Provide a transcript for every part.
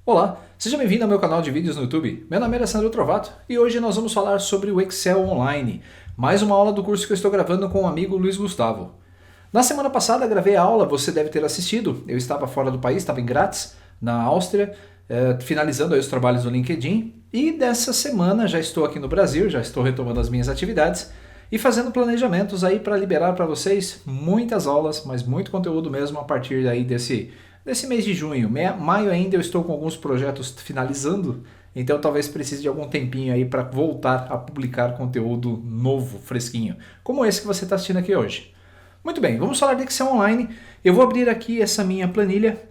Olá, seja bem-vindo ao meu canal de vídeos no YouTube. Meu nome é Alessandro Trovato e hoje nós vamos falar sobre o Excel Online, mais uma aula do curso que eu estou gravando com o amigo Luiz Gustavo. Na semana passada gravei a aula, você deve ter assistido, eu estava fora do país, estava em Graz, na Áustria, finalizando aí os trabalhos do LinkedIn, e dessa semana já estou aqui no Brasil, já estou retomando as minhas atividades e fazendo planejamentos aí para liberar para vocês muitas aulas, mas muito conteúdo mesmo a partir aí desse mês de junho. Maio ainda eu estou com alguns projetos finalizando, então talvez precise de algum tempinho aí para voltar a publicar conteúdo novo, fresquinho, como esse que você está assistindo aqui hoje. Muito bem, vamos falar de Excel Online. Eu vou abrir aqui essa minha planilha.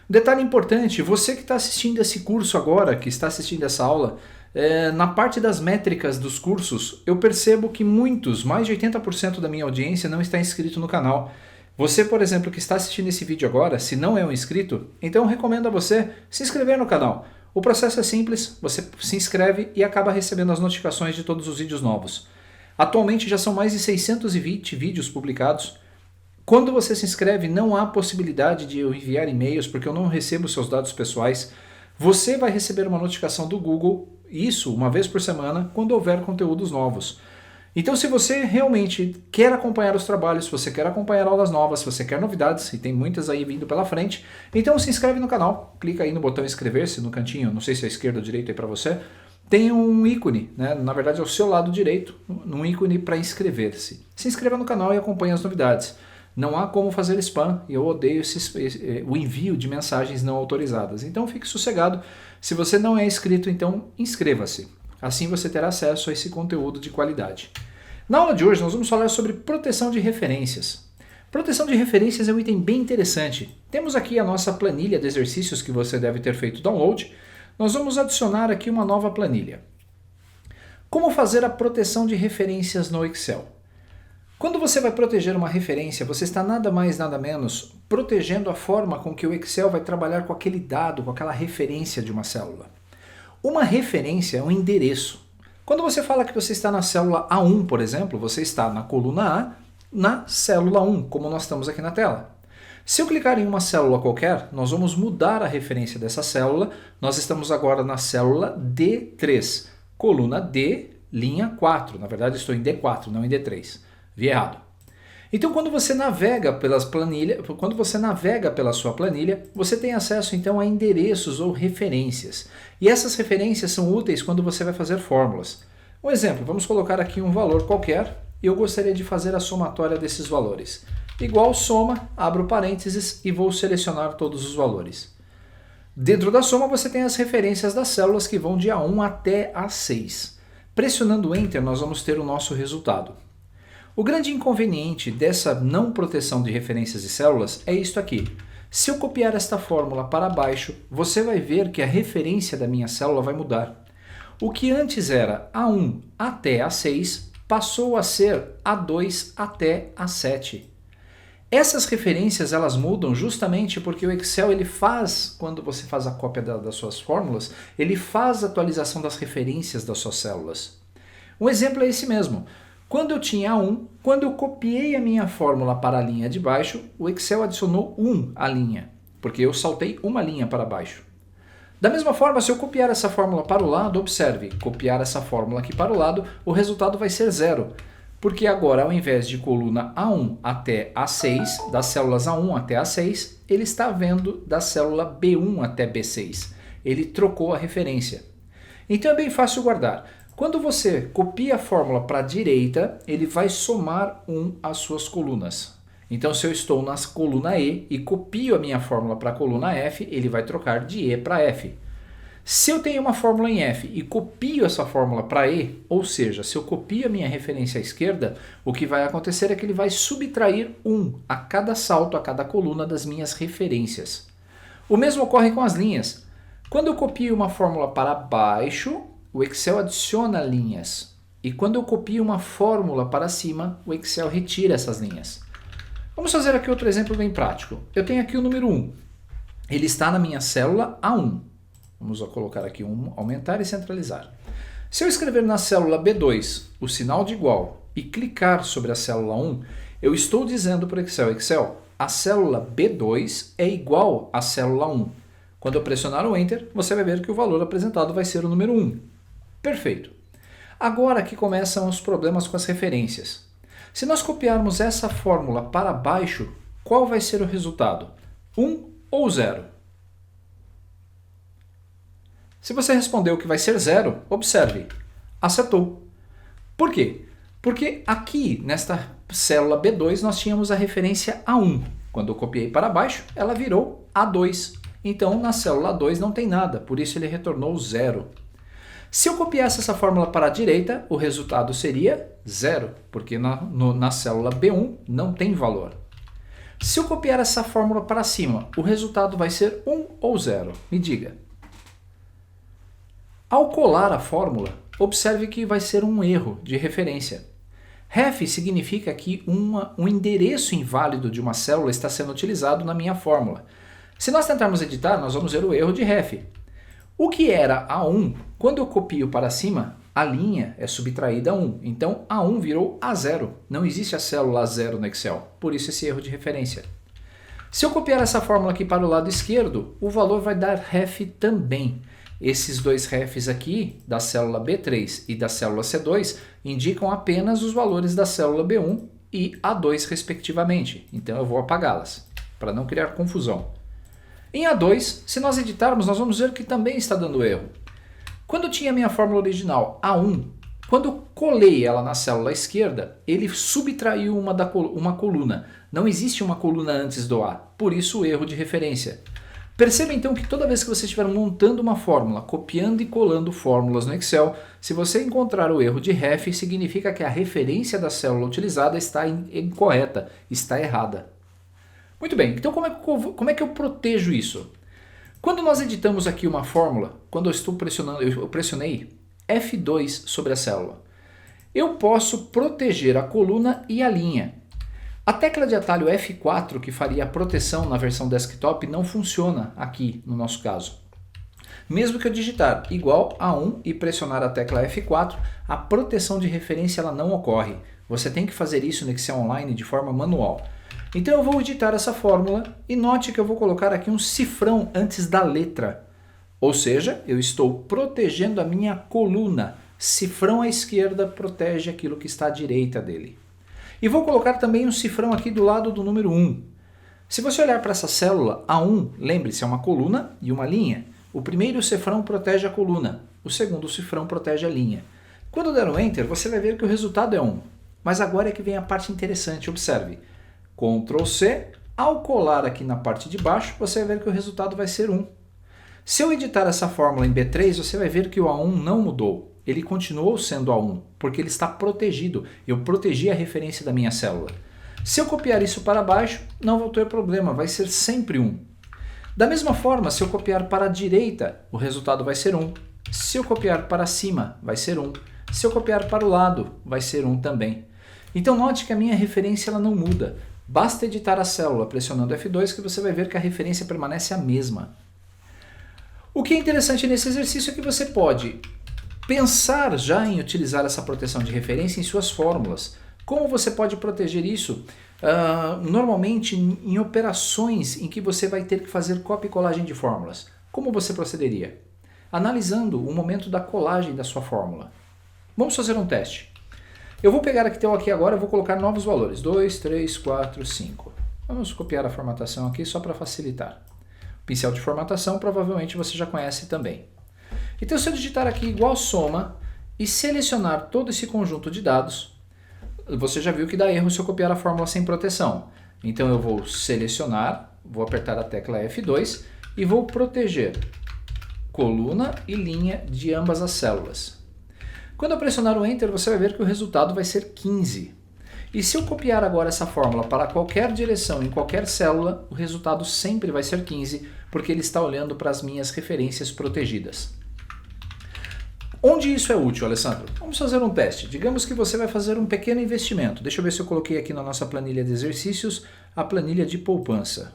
Um detalhe importante, você que está assistindo esse curso agora, que está assistindo essa aula, na parte das métricas dos cursos, eu percebo que muitos, mais de 80% da minha audiência não está inscrito no canal. Você, por exemplo, que está assistindo esse vídeo agora, se não é um inscrito, então eu recomendo a você se inscrever no canal. O processo é simples, você se inscreve e acaba recebendo as notificações de todos os vídeos novos. Atualmente já são mais de 620 vídeos publicados. Quando você se inscreve, não há possibilidade de eu enviar e-mails, porque eu não recebo seus dados pessoais. Você vai receber uma notificação do Google, isso uma vez por semana, quando houver conteúdos novos. Então, se você realmente quer acompanhar os trabalhos, se você quer acompanhar aulas novas, se você quer novidades, e tem muitas aí vindo pela frente, então se inscreve no canal, clica aí no botão inscrever-se no cantinho, não sei se é esquerda ou direita aí para você, tem um ícone, né? Na verdade é o seu lado direito, um ícone para inscrever-se. Se inscreva no canal e acompanhe as novidades. Não há como fazer spam e eu odeio o envio de mensagens não autorizadas. Então fique sossegado, se você não é inscrito, então inscreva-se. Assim você terá acesso a esse conteúdo de qualidade. Na aula de hoje nós vamos falar sobre proteção de referências. Proteção de referências é um item bem interessante. Temos aqui a nossa planilha de exercícios que você deve ter feito download. Nós vamos adicionar aqui uma nova planilha. Como fazer a proteção de referências no Excel? Quando você vai proteger uma referência, você está nada mais nada menos protegendo a forma com que o Excel vai trabalhar com aquele dado, com aquela referência de uma célula. Uma referência é um endereço. Quando você fala que você está na célula A1, por exemplo, você está na coluna A, na célula 1, como nós estamos aqui na tela. Se eu clicar em uma célula qualquer, nós vamos mudar a referência dessa célula. Nós estamos agora na célula D3, coluna D, linha 4. Na verdade, estou em D4, não em D3. Vi errado. Então, quando você navega pela sua planilha, você tem acesso então a endereços ou referências. E essas referências são úteis quando você vai fazer fórmulas. Um exemplo, vamos colocar aqui um valor qualquer e eu gostaria de fazer a somatória desses valores. Igual soma, abro parênteses e vou selecionar todos os valores. Dentro da soma você tem as referências das células que vão de A1 até A6. Pressionando Enter nós vamos ter o nosso resultado. O grande inconveniente dessa não proteção de referências de células é isto aqui. Se eu copiar esta fórmula para baixo, você vai ver que a referência da minha célula vai mudar. O que antes era A1 até A6 passou a ser A2 até A7. Essas referências elas mudam justamente porque o Excel ele faz, quando você faz a cópia das suas fórmulas, ele faz a atualização das referências das suas células. Um exemplo é esse mesmo. Quando eu tinha 1, quando eu copiei a minha fórmula para a linha de baixo, o Excel adicionou 1 à linha, porque eu saltei uma linha para baixo. Da mesma forma, se eu copiar essa fórmula para o lado, observe, copiar essa fórmula aqui para o lado, o resultado vai ser 0, porque agora ao invés de coluna A1 até A6, das células A1 até A6, ele está vendo da célula B1 até B6. Ele trocou a referência. Então é bem fácil guardar. Quando você copia a fórmula para a direita, ele vai somar 1 às suas colunas. Então, se eu estou na coluna E e copio a minha fórmula para a coluna F, ele vai trocar de E para F. Se eu tenho uma fórmula em F e copio essa fórmula para E, ou seja, se eu copio a minha referência à esquerda, o que vai acontecer é que ele vai subtrair 1 a cada salto, a cada coluna das minhas referências. O mesmo ocorre com as linhas. Quando eu copio uma fórmula para baixo, o Excel adiciona linhas. E quando eu copio uma fórmula para cima, o Excel retira essas linhas. Vamos fazer aqui outro exemplo bem prático. Eu tenho aqui o número 1. Ele está na minha célula A1. Vamos colocar aqui aumentar e centralizar. Se eu escrever na célula B2 o sinal de igual e clicar sobre a célula 1, eu estou dizendo para o Excel, a célula B2 é igual à célula 1. Quando eu pressionar o Enter, você vai ver que o valor apresentado vai ser o número 1. Perfeito. Agora que começam os problemas com as referências. Se nós copiarmos essa fórmula para baixo, qual vai ser o resultado? 1 ou 0? Se você respondeu que vai ser 0, observe, acertou. Por quê? Porque aqui, nesta célula B2, nós tínhamos a referência A1. Quando eu copiei para baixo, ela virou A2. Então, na célula A2 não tem nada, por isso ele retornou 0. Se eu copiasse essa fórmula para a direita, o resultado seria 0, porque na célula B1 não tem valor. Se eu copiar essa fórmula para cima, o resultado vai ser 1 ou 0? Me diga. Ao colar a fórmula, observe que vai ser um erro de referência. Ref significa que um endereço inválido de uma célula está sendo utilizado na minha fórmula. Se nós tentarmos editar, nós vamos ver o erro de ref. O que era A1, quando eu copio para cima, a linha é subtraída a 1. Então, A1 virou A0. Não existe a célula A0 no Excel. Por isso esse erro de referência. Se eu copiar essa fórmula aqui para o lado esquerdo, o valor vai dar ref também. Esses dois refs aqui, da célula B3 e da célula C2, indicam apenas os valores da célula B1 e A2 respectivamente. Então eu vou apagá-las, para não criar confusão. Em A2, se nós editarmos, nós vamos ver que também está dando erro. Quando eu tinha a minha fórmula original A1, quando eu colei ela na célula esquerda, ele subtraiu uma coluna. Não existe uma coluna antes do A, por isso o erro de referência. Perceba então que toda vez que você estiver montando uma fórmula, copiando e colando fórmulas no Excel, se você encontrar o erro de ref, significa que a referência da célula utilizada está incorreta, está errada. Muito bem, então como é que eu protejo isso? Quando nós editamos aqui uma fórmula, quando eu estou pressionando, eu pressionei F2 sobre a célula, eu posso proteger a coluna e a linha. A tecla de atalho F4, que faria a proteção na versão desktop, não funciona aqui no nosso caso. Mesmo que eu digitar igual a 1 e pressionar a tecla F4, a proteção de referência ela não ocorre. Você tem que fazer isso no Excel Online de forma manual. Então eu vou editar essa fórmula e note que eu vou colocar aqui um cifrão antes da letra. Ou seja, eu estou protegendo a minha coluna. Cifrão à esquerda protege aquilo que está à direita dele. E vou colocar também um cifrão aqui do lado do número 1. Se você olhar para essa célula, A1, lembre-se, é uma coluna e uma linha. O primeiro cifrão protege a coluna, o segundo cifrão protege a linha. Quando der um Enter, você vai ver que o resultado é 1. Mas agora é que vem a parte interessante, observe. Ctrl C, ao colar aqui na parte de baixo, você vai ver que o resultado vai ser 1. Se eu editar essa fórmula em B3, você vai ver que o A1 não mudou. Ele continuou sendo A1, porque ele está protegido. Eu protegi a referência da minha célula. Se eu copiar isso para baixo, não vou ter problema, vai ser sempre 1. Da mesma forma, se eu copiar para a direita, o resultado vai ser 1. Se eu copiar para cima, vai ser 1. Se eu copiar para o lado, vai ser 1 também. Então note que a minha referência ela não muda. Basta editar a célula pressionando F2 que você vai ver que a referência permanece a mesma. O que é interessante nesse exercício é que você pode pensar já em utilizar essa proteção de referência em suas fórmulas. Como você pode proteger isso? Normalmente em operações em que você vai ter que fazer cópia e colagem de fórmulas. Como você procederia? Analisando o momento da colagem da sua fórmula. Vamos fazer um teste. Eu vou pegar aqui agora e vou colocar novos valores. 2, 3, 4, 5. Vamos copiar a formatação aqui só para facilitar. Pincel de formatação provavelmente você já conhece também. Então, se eu digitar aqui igual soma e selecionar todo esse conjunto de dados, você já viu que dá erro se eu copiar a fórmula sem proteção. Então, eu vou selecionar, vou apertar a tecla F2 e vou proteger coluna e linha de ambas as células. Quando eu pressionar o Enter, você vai ver que o resultado vai ser 15. E se eu copiar agora essa fórmula para qualquer direção, em qualquer célula, o resultado sempre vai ser 15, porque ele está olhando para as minhas referências protegidas. Onde isso é útil, Alessandro? Vamos fazer um teste. Digamos que você vai fazer um pequeno investimento. Deixa eu ver se eu coloquei aqui na nossa planilha de exercícios a planilha de poupança.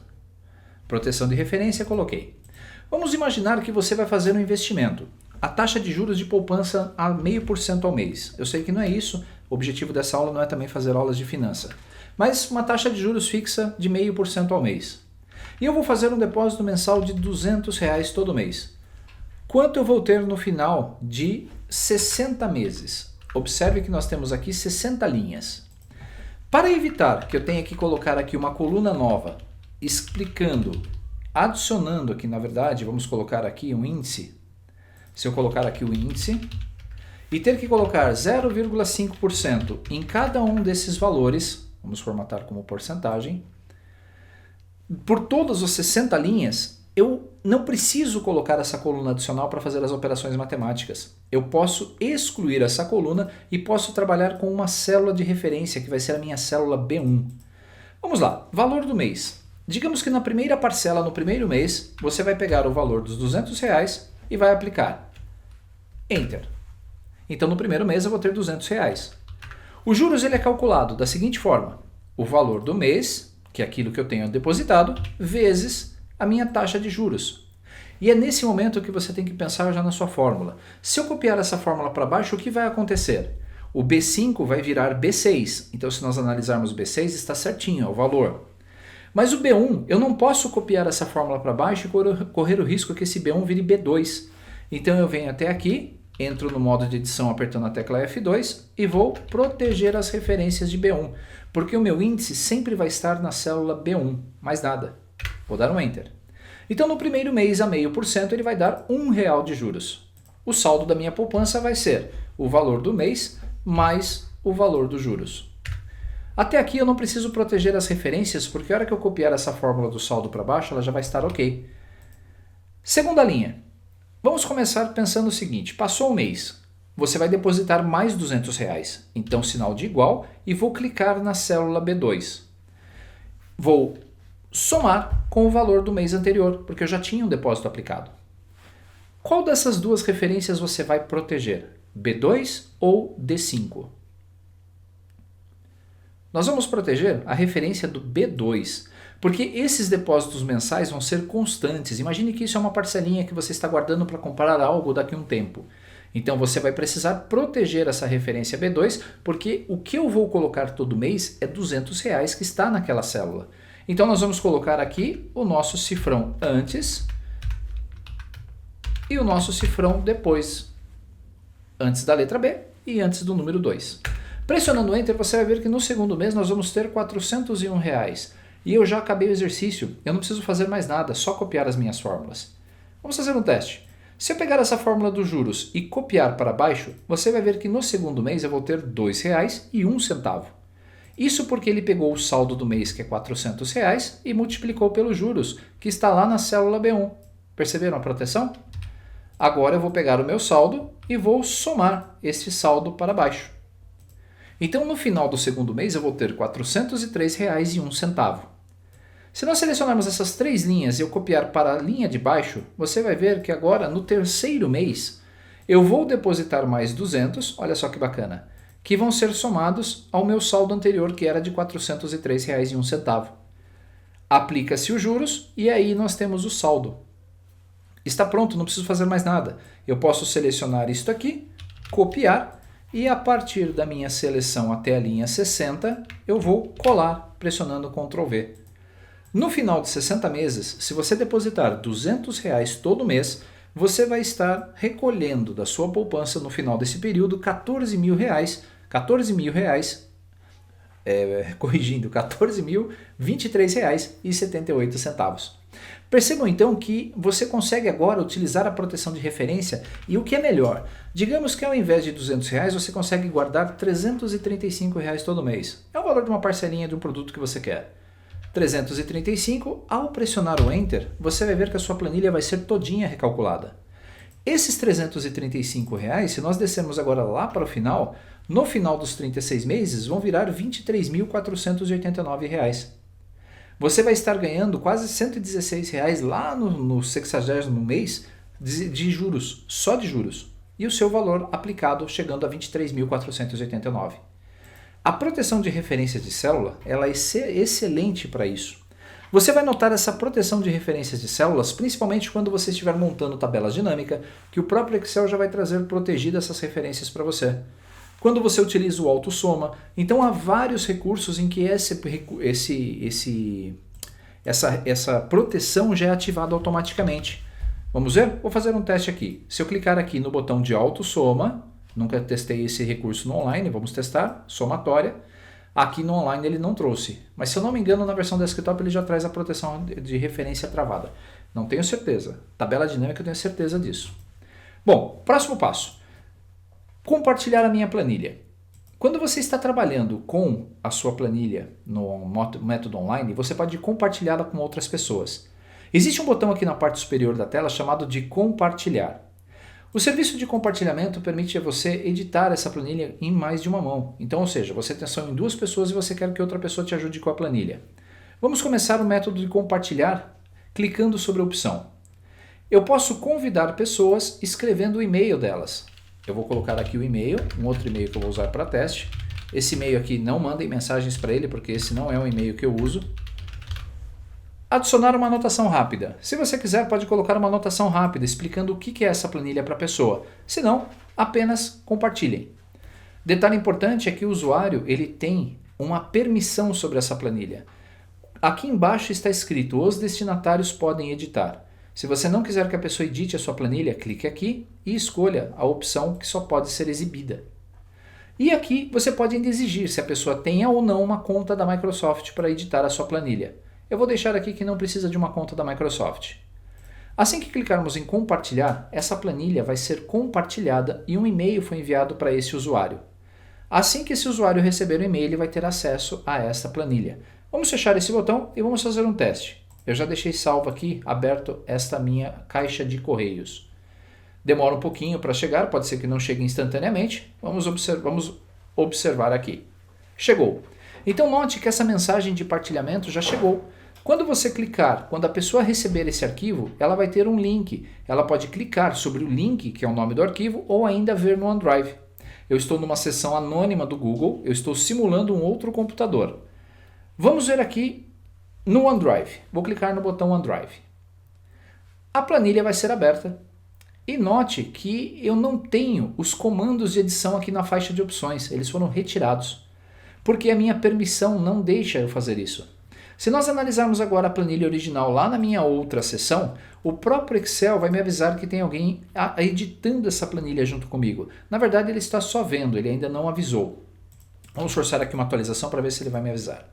Proteção de referência, coloquei. Vamos imaginar que você vai fazer um investimento. A taxa de juros de poupança a 0,5% ao mês. Eu sei que não é isso, o objetivo dessa aula não é também fazer aulas de finança. Mas uma taxa de juros fixa de 0,5% ao mês. E eu vou fazer um depósito mensal de R$200 todo mês. Quanto eu vou ter no final de 60 meses? Observe que nós temos aqui 60 linhas. Para evitar que eu tenha que colocar aqui uma coluna nova, explicando, adicionando aqui, na verdade, vamos colocar aqui um índice. Se eu colocar aqui o índice e ter que colocar 0,5% em cada um desses valores, vamos formatar como porcentagem, por todas as 60 linhas, eu não preciso colocar essa coluna adicional para fazer as operações matemáticas. Eu posso excluir essa coluna e posso trabalhar com uma célula de referência, que vai ser a minha célula B1. Vamos lá, valor do mês. Digamos que na primeira parcela, no primeiro mês, você vai pegar o valor dos R$200 e vai aplicar. Enter. Então no primeiro mês eu vou ter R$200. O juros ele é calculado da seguinte forma. O valor do mês, que é aquilo que eu tenho depositado, vezes a minha taxa de juros. E é nesse momento que você tem que pensar já na sua fórmula. Se eu copiar essa fórmula para baixo, o que vai acontecer? O B5 vai virar B6. Então se nós analisarmos o B6, está certinho, é o valor. Mas o B1, eu não posso copiar essa fórmula para baixo e correr o risco que esse B1 vire B2. Então eu venho até aqui, entro no modo de edição apertando a tecla F2 e vou proteger as referências de B1, porque o meu índice sempre vai estar na célula B1, mais nada. Vou dar um Enter. Então no primeiro mês a 0,5% ele vai dar R$1 de juros. O saldo da minha poupança vai ser o valor do mês mais o valor dos juros. Até aqui eu não preciso proteger as referências, porque a hora que eu copiar essa fórmula do saldo para baixo, ela já vai estar ok. Segunda linha. Vamos começar pensando o seguinte, passou um mês, você vai depositar mais R$200, então sinal de igual e vou clicar na célula B2. Vou somar com o valor do mês anterior, porque eu já tinha um depósito aplicado. Qual dessas duas referências você vai proteger? B2 ou D5? Nós vamos proteger a referência do B2, porque esses depósitos mensais vão ser constantes. Imagine que isso é uma parcelinha que você está guardando para comprar algo daqui a um tempo. Então você vai precisar proteger essa referência B2, porque o que eu vou colocar todo mês é R$200 que está naquela célula. Então nós vamos colocar aqui o nosso cifrão antes e o nosso cifrão depois. Antes da letra B e antes do número 2. Pressionando Enter, você vai ver que no segundo mês nós vamos ter R$401. E eu já acabei o exercício, eu não preciso fazer mais nada, só copiar as minhas fórmulas. Vamos fazer um teste. Se eu pegar essa fórmula dos juros e copiar para baixo, você vai ver que no segundo mês eu vou ter R$2,01. Isso porque ele pegou o saldo do mês, que é R$400, e multiplicou pelos juros, que está lá na célula B1. Perceberam a proteção? Agora eu vou pegar o meu saldo e vou somar esse saldo para baixo. Então no final do segundo mês eu vou ter R$403,01. Se nós selecionarmos essas três linhas e eu copiar para a linha de baixo, você vai ver que agora no terceiro mês eu vou depositar mais 200, olha só que bacana, que vão ser somados ao meu saldo anterior, que era de R$403,01. Aplica-se os juros e aí nós temos o saldo. Está pronto, não preciso fazer mais nada. Eu posso selecionar isto aqui, copiar e a partir da minha seleção até a linha 60, eu vou colar pressionando Ctrl V. No final de 60 meses, se você depositar R$200 todo mês, você vai estar recolhendo da sua poupança no final desse período R$14.023,78. Percebam então que você consegue agora utilizar a proteção de referência e o que é melhor, digamos que ao invés de R$200 você consegue guardar R$335 todo mês. É o valor de uma parcelinha de um produto que você quer. 335, ao pressionar o Enter, você vai ver que a sua planilha vai ser todinha recalculada. Esses R$335, se nós descermos agora lá para o final, no final dos 36 meses vão virar R$23.489. Você vai estar ganhando quase R$116 lá no 60º mês de juros, só de juros. E o seu valor aplicado chegando a R$23.489. A proteção de referências de célula ela é excelente para isso. Você vai notar essa proteção de referências de células, principalmente quando você estiver montando tabelas dinâmicas, que o próprio Excel já vai trazer protegidas essas referências para você. Quando você utiliza o autossoma, então há vários recursos em que essa proteção já é ativada automaticamente. Vamos ver? Vou fazer um teste aqui. Se eu clicar aqui no botão de autossoma, nunca testei esse recurso no online, vamos testar, somatória. Aqui no online ele não trouxe, mas se eu não me engano na versão desktop ele já traz a proteção de referência travada. Não tenho certeza. Tabela dinâmica eu tenho certeza disso. Bom, próximo passo. Compartilhar a minha planilha. Quando você está trabalhando com a sua planilha no método online, você pode compartilhá-la com outras pessoas. Existe um botão aqui na parte superior da tela chamado de compartilhar. O serviço de compartilhamento permite a você editar essa planilha em mais de uma mão. Então, ou seja, você tem ação em duas pessoas e você quer que outra pessoa te ajude com a planilha. Vamos começar o método de compartilhar clicando sobre a opção. Eu posso convidar pessoas escrevendo o e-mail delas. Eu vou colocar aqui o e-mail, um outro e-mail que eu vou usar para teste. Esse e-mail aqui não mandem mensagens para ele porque esse não é o e-mail que eu uso. Adicionar uma anotação rápida. Se você quiser, pode colocar uma anotação rápida explicando o que é essa planilha para a pessoa. Se não, apenas compartilhem. Detalhe importante é que o usuário ele tem uma permissão sobre essa planilha. Aqui embaixo está escrito: os destinatários podem editar. Se você não quiser que a pessoa edite a sua planilha, clique aqui e escolha a opção que só pode ser exibida. E aqui você pode ainda exigir se a pessoa tenha ou não uma conta da Microsoft para editar a sua planilha. Eu vou deixar aqui que não precisa de uma conta da Microsoft. Assim que clicarmos em compartilhar, essa planilha vai ser compartilhada e um e-mail foi enviado para esse usuário. Assim que esse usuário receber o e-mail, ele vai ter acesso a essa planilha. Vamos fechar esse botão e vamos fazer um teste. Eu já deixei salvo aqui, aberto esta minha caixa de correios. Demora um pouquinho para chegar, pode ser que não chegue instantaneamente. Vamos observar aqui. Chegou. Então note que essa mensagem de partilhamento já chegou. Quando você clicar, quando a pessoa receber esse arquivo, ela vai ter um link. Ela pode clicar sobre o link, que é o nome do arquivo, ou ainda ver no OneDrive. Eu estou numa seção anônima do Google, eu estou simulando um outro computador. Vamos ver aqui no OneDrive. Vou clicar no botão OneDrive. A planilha vai ser aberta. E note que eu não tenho os comandos de edição aqui na faixa de opções. Eles foram retirados. Porque a minha permissão não deixa eu fazer isso. Se nós analisarmos agora a planilha original lá na minha outra seção, o próprio Excel vai me avisar que tem alguém editando essa planilha junto comigo. Na verdade, ele está só vendo, ele ainda não avisou. Vamos forçar aqui uma atualização para ver se ele vai me avisar.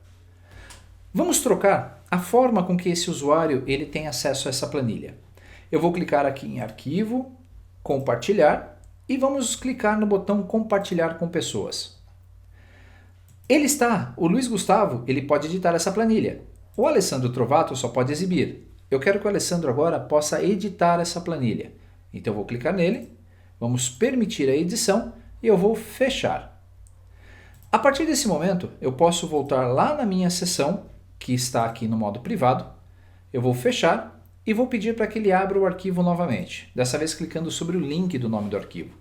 Vamos trocar a forma com que esse usuário ele tem acesso a essa planilha. Eu vou clicar aqui em Arquivo, Compartilhar e vamos clicar no botão Compartilhar com pessoas. O Luiz Gustavo, ele pode editar essa planilha. O Alessandro Trovato só pode exibir. Eu quero que o Alessandro agora possa editar essa planilha. Então eu vou clicar nele, vamos permitir a edição e eu vou fechar. A partir desse momento, eu posso voltar lá na minha seção, que está aqui no modo privado. Eu vou fechar e vou pedir para que ele abra o arquivo novamente. Dessa vez clicando sobre o link do nome do arquivo.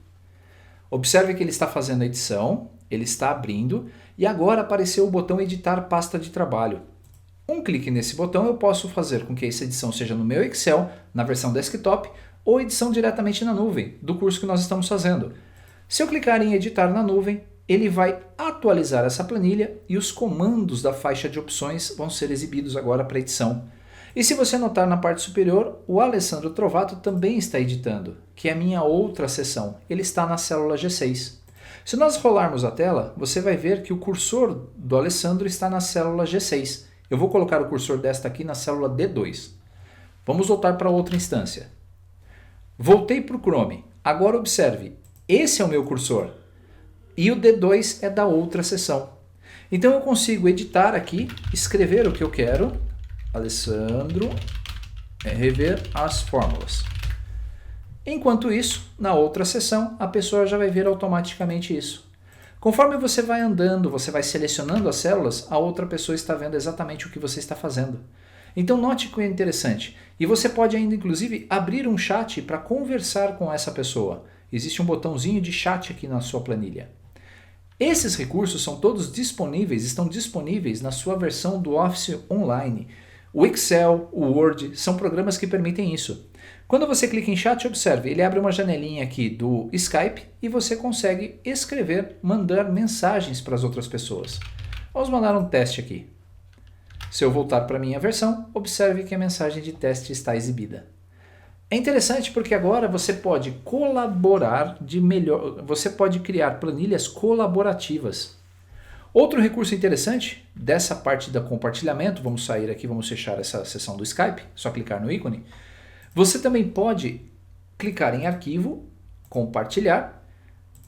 Observe que ele está fazendo a edição, ele está abrindo e agora apareceu o botão editar pasta de trabalho. Um clique nesse botão eu posso fazer com que essa edição seja no meu Excel, na versão desktop, ou edição diretamente na nuvem, do curso que nós estamos fazendo. Se eu clicar em editar na nuvem, ele vai atualizar essa planilha e os comandos da faixa de opções vão ser exibidos agora para edição. E se você notar na parte superior, o Alessandro Trovato também está editando, que é a minha outra seção. Ele está na célula G6. Se nós rolarmos a tela, você vai ver que o cursor do Alessandro está na célula G6. Eu vou colocar o cursor desta aqui na célula D2. Vamos voltar para outra instância. Voltei para o Chrome. Agora observe, esse é o meu cursor. E o D2 é da outra seção. Então eu consigo editar aqui, escrever o que eu quero. Alessandro, rever as fórmulas. Enquanto isso, na outra seção, a pessoa já vai ver automaticamente isso. Conforme você vai andando, você vai selecionando as células, a outra pessoa está vendo exatamente o que você está fazendo. Então note que é interessante. E você pode ainda, inclusive, abrir um chat para conversar com essa pessoa. Existe um botãozinho de chat aqui na sua planilha. Esses recursos são todos disponíveis, estão disponíveis na sua versão do Office Online. O Excel, o Word, são programas que permitem isso. Quando você clica em chat, observe, ele abre uma janelinha aqui do Skype e você consegue escrever, mandar mensagens para as outras pessoas. Vamos mandar um teste aqui. Se eu voltar para a minha versão, observe que a mensagem de teste está exibida. É interessante porque agora você pode colaborar você pode criar planilhas colaborativas. Outro recurso interessante dessa parte do compartilhamento, vamos sair aqui, vamos fechar essa seção do Skype, só clicar no ícone. Você também pode clicar em arquivo, compartilhar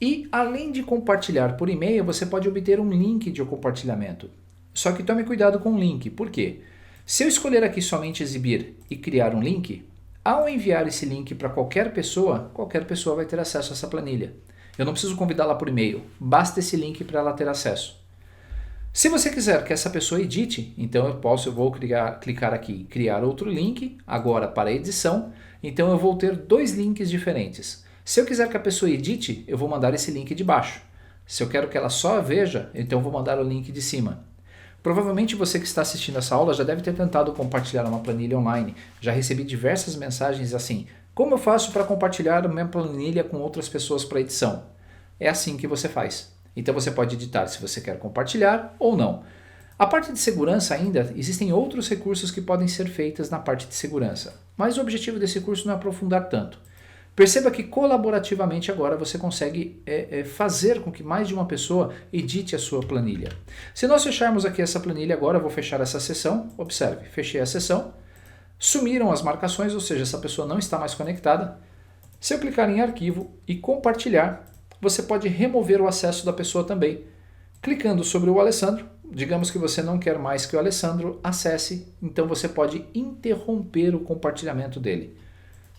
e além de compartilhar por e-mail, você pode obter um link de compartilhamento. Só que tome cuidado com o link, por quê? Se eu escolher aqui somente exibir e criar um link, ao enviar esse link para qualquer pessoa vai ter acesso a essa planilha. Eu não preciso convidá-la por e-mail, basta esse link para ela ter acesso. Se você quiser que essa pessoa edite, então eu vou clicar aqui em criar outro link, agora para edição, então eu vou ter dois links diferentes. Se eu quiser que a pessoa edite, eu vou mandar esse link de baixo. Se eu quero que ela só veja, então eu vou mandar o link de cima. Provavelmente você que está assistindo essa aula já deve ter tentado compartilhar uma planilha online. Já recebi diversas mensagens assim: como eu faço para compartilhar minha planilha com outras pessoas para edição? É assim que você faz. Então você pode editar se você quer compartilhar ou não. A parte de segurança ainda, existem outros recursos que podem ser feitos na parte de segurança. Mas o objetivo desse curso não é aprofundar tanto. Perceba que colaborativamente agora você consegue fazer com que mais de uma pessoa edite a sua planilha. Se nós fecharmos aqui essa planilha agora, eu vou fechar essa sessão, observe, fechei a sessão, sumiram as marcações, ou seja, essa pessoa não está mais conectada. Se eu clicar em arquivo e compartilhar, você pode remover o acesso da pessoa também. Clicando sobre o Alessandro, digamos que você não quer mais que o Alessandro acesse, então você pode interromper o compartilhamento dele.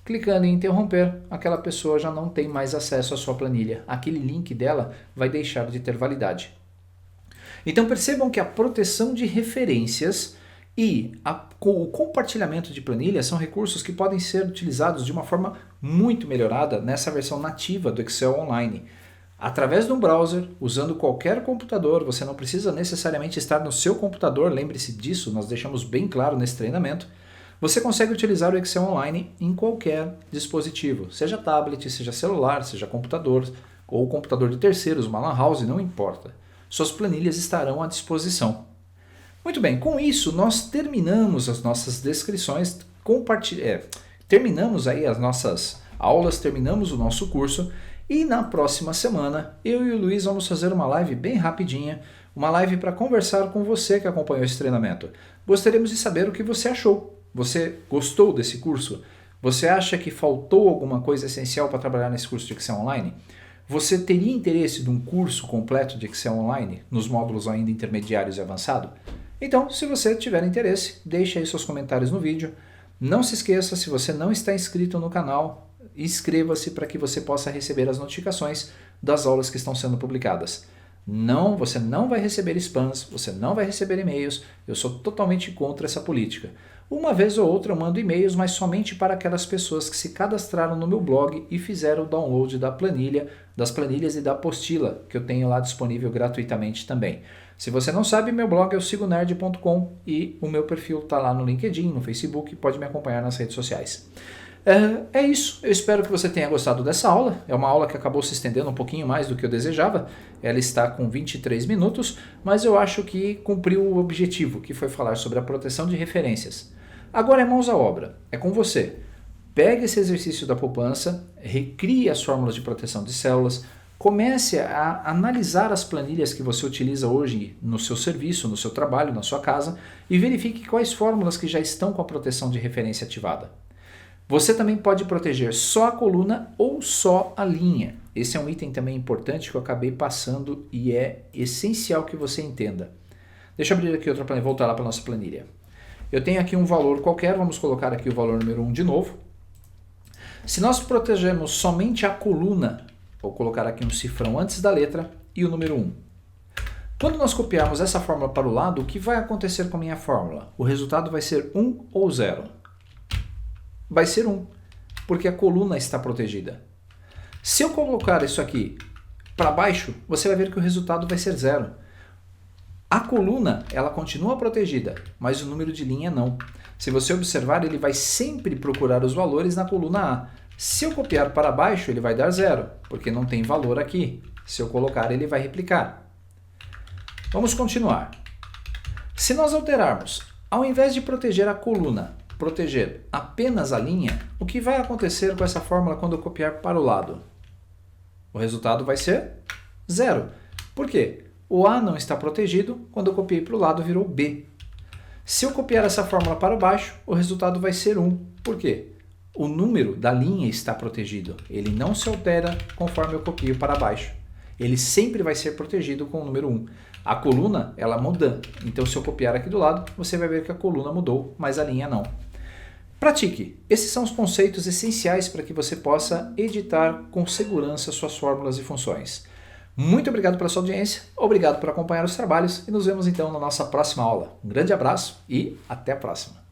Clicando em interromper, aquela pessoa já não tem mais acesso à sua planilha. Aquele link dela vai deixar de ter validade. Então percebam que a proteção de referências e o compartilhamento de planilhas são recursos que podem ser utilizados de uma forma muito melhorada nessa versão nativa do Excel Online. Através de um browser, usando qualquer computador, você não precisa necessariamente estar no seu computador, lembre-se disso, nós deixamos bem claro nesse treinamento. Você consegue utilizar o Excel Online em qualquer dispositivo, seja tablet, seja celular, seja computador ou computador de terceiros, uma lan house, não importa. Suas planilhas estarão à disposição. Muito bem, com isso nós terminamos as nossas descrições, terminamos aí as nossas aulas, terminamos o nosso curso e na próxima semana eu e o Luiz vamos fazer uma live bem rapidinha, uma live para conversar com você que acompanhou esse treinamento. Gostaríamos de saber o que você achou. Você gostou desse curso? Você acha que faltou alguma coisa essencial para trabalhar nesse curso de Excel Online? Você teria interesse de um curso completo de Excel Online, nos módulos ainda intermediários e avançado? Então, se você tiver interesse, deixe aí seus comentários no vídeo. Não se esqueça, se você não está inscrito no canal, inscreva-se para que você possa receber as notificações das aulas que estão sendo publicadas. Não, você não vai receber spams, você não vai receber e-mails, eu sou totalmente contra essa política. Uma vez ou outra eu mando e-mails, mas somente para aquelas pessoas que se cadastraram no meu blog e fizeram o download das planilhas e da apostila, que eu tenho lá disponível gratuitamente também. Se você não sabe, meu blog é o sigonerd.com e o meu perfil está lá no LinkedIn, no Facebook, pode me acompanhar nas redes sociais. É isso, eu espero que você tenha gostado dessa aula, é uma aula que acabou se estendendo um pouquinho mais do que eu desejava, ela está com 23 minutos, mas eu acho que cumpriu o objetivo, que foi falar sobre a proteção de referências. Agora é mãos à obra, é com você. Pegue esse exercício da poupança, recrie as fórmulas de proteção de células, comece a analisar as planilhas que você utiliza hoje no seu serviço, no seu trabalho, na sua casa e verifique quais fórmulas que já estão com a proteção de referência ativada. Você também pode proteger só a coluna ou só a linha. Esse é um item também importante que eu acabei passando e é essencial que você entenda. Deixa eu abrir aqui outra planilha, voltar lá para a nossa planilha. Eu tenho aqui um valor qualquer, vamos colocar aqui o valor número 1 de novo. Se nós protegermos somente a coluna, vou colocar aqui um cifrão antes da letra e o número 1. Quando nós copiarmos essa fórmula para o lado, o que vai acontecer com a minha fórmula? O resultado vai ser 1 ou 0? Vai ser 1, porque a coluna está protegida. Se eu colocar isso aqui para baixo, você vai ver que o resultado vai ser 0. A coluna, ela continua protegida, mas o número de linha não. Se você observar, ele vai sempre procurar os valores na coluna A. Se eu copiar para baixo, ele vai dar 0, porque não tem valor aqui. Se eu colocar, ele vai replicar. Vamos continuar. Se nós alterarmos Ao invés de proteger a coluna, proteger apenas a linha, o que vai acontecer com essa fórmula quando eu copiar para o lado? O resultado vai ser 0. Por quê? O A não está protegido, quando eu copiei para o lado virou B. Se eu copiar essa fórmula para baixo, o resultado vai ser 1. Por quê? O número da linha está protegido, ele não se altera conforme eu copio para baixo. Ele sempre vai ser protegido com o número 1. A coluna, ela muda, então se eu copiar aqui do lado, você vai ver que a coluna mudou, mas a linha não. Pratique! Esses são os conceitos essenciais para que você possa editar com segurança suas fórmulas e funções. Muito obrigado pela sua audiência, obrigado por acompanhar os trabalhos e nos vemos então na nossa próxima aula. Um grande abraço e até a próxima!